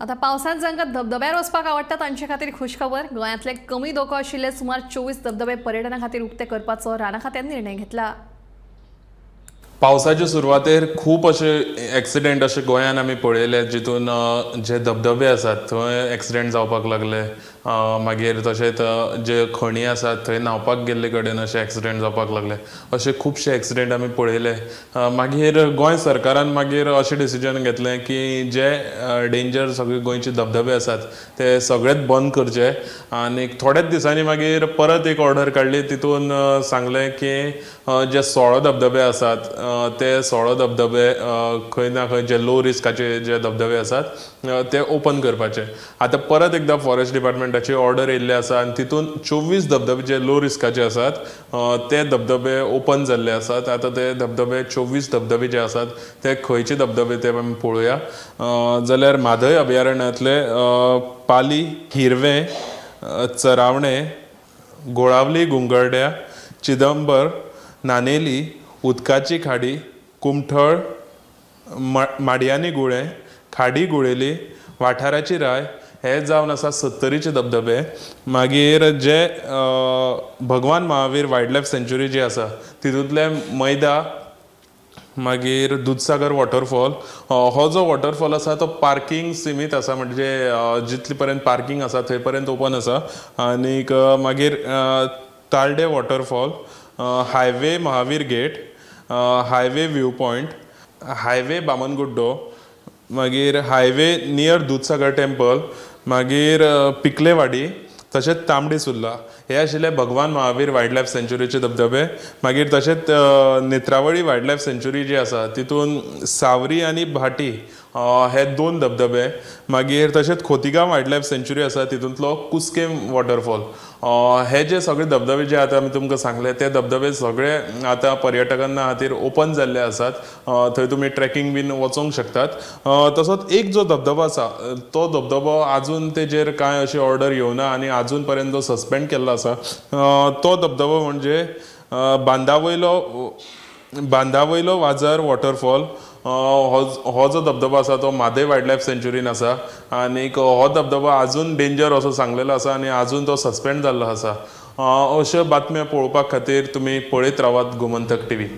आता पावसात जांकां धबधब्यार वचपाक आवडटा तांचे खातीर खुशखबर। गोंयांतले कमी धोको आशिल्ले सुमार 24 धबधबे पर्यटना खातीर उक्ते करपाचो राना खात्यान निर्णय घेतला। पावसाच्या सुरवातेर खूप असे ॲक्सिडेंट असे गोंयान आमी पळयले, जितून जे धबधबे आसात थंय ॲक्सिडेंट जावपाक लागले। मागीर तशेंच जे खणी आसात थंय न्हावपाक गेल्ले कडेन अशे ॲक्सिडेंट जावपाक लागले। असे खुबशे ॲक्सिडेंट आमी पळयले। मागीर गोंय सरकारान मागीर अशें डिसिजन घेतलें की जे डेंजर सगळे गोंयचे धबधबे आसात ते सगळेच बंद करचे। आनी थोड्याच दिसांनी मागीर परत एक ऑर्डर काडली, तितून सांगलें की जे 16 धबधबे आसात ते 16 धबधबे खंय ना खंय जे लो रिस्काचे जे धबधबे आसात ते ओपन करपाचे। आता परत एकदा फॉरेस्ट डिपार्टमेंटाची ऑर्डर येयल्ली आसा आनी तितून 24 धबधबे जे लो रिस्काचे आसात ते धबधबे ओपन जाल्ले आसात। आता ते धबधबे 24 धबधबे जे आसात ते खंयचे धबधबे ते आमी पळोवया। जाल्यार म्हादय अभयारण्यांतले पाली, हिरवे, चरावणे, गोळावली गुंगर्ड्या, चिदंबर, नानेली, उदकाची खाडी, कुमठळ, माडयांनी गुळे, खाडी गुळेली, वाठाराची राय हे जावन आसा 70चे धबधबे। मागीर जे भगवान महावीर वायल्ड लायफ सँच्युरी जी आसा तितूंतले मैदा, मागीर दूधसागर वॉटरफॉल, हो जो वॉटरफॉल आसा तो पार्किंग सीमित आसा, म्हणजे जितले पर्यंत पार्किंग आसा थंय पर्यंत ओपन आसा। आनीक मागीर Talde waterfall, highway Mahavir gate, highway view point, highway Bamanguddo, मागीर हायवे नियर दूधसागर टेम्पल, मागीर पिकलेवाडी, तशेंच तांबडी सुर्ला हे आशिल्ले भगवान महावीर वायल्ड लायफ सँच्युरीचे धबधबे। मागीर तशेंच नेत्रावळी वायल्ड लायफ सँच्युरी जी आसा तितून सावरी आनी भाटी हे 2 धबधबे। मागीर तशेंच खोतिगांव वायल्ड लायफ सँच्युरी आसा तितूंतलो कुस्के वॉटरफॉल। हे जे सगळे धबधबे जे आतां आमी तुमकां सांगले ते धबधबे सगळे आतां पर्यटकांना खातीर ओपन जाल्ले आसात। थंय तुमी ट्रेकिंग बीन वचोंक शकतात। तसोच एक जो धबधबो आसा तो धबधबो आजून तेजेर कांय अशी ऑर्डर येवना आनी आजून पर्यंत तो सस्पेंड केल्लो आसा। तो धबधबो म्हणजे बांदावयलो वाजार वॉटरफॉल। हो जो धबधबो आसा तो म्हादय वायल्ड लायफ सँच्युरीन आसा आनीक हो धबधबो आजून डेंजर असो सांगलेलो आसा आनी आजून तो सस्पेंड जाल्लो आसा। अश्यो बातम्यो पळोवपा खातीर तुमी पळयत रावात गोमंतक टीव्ही।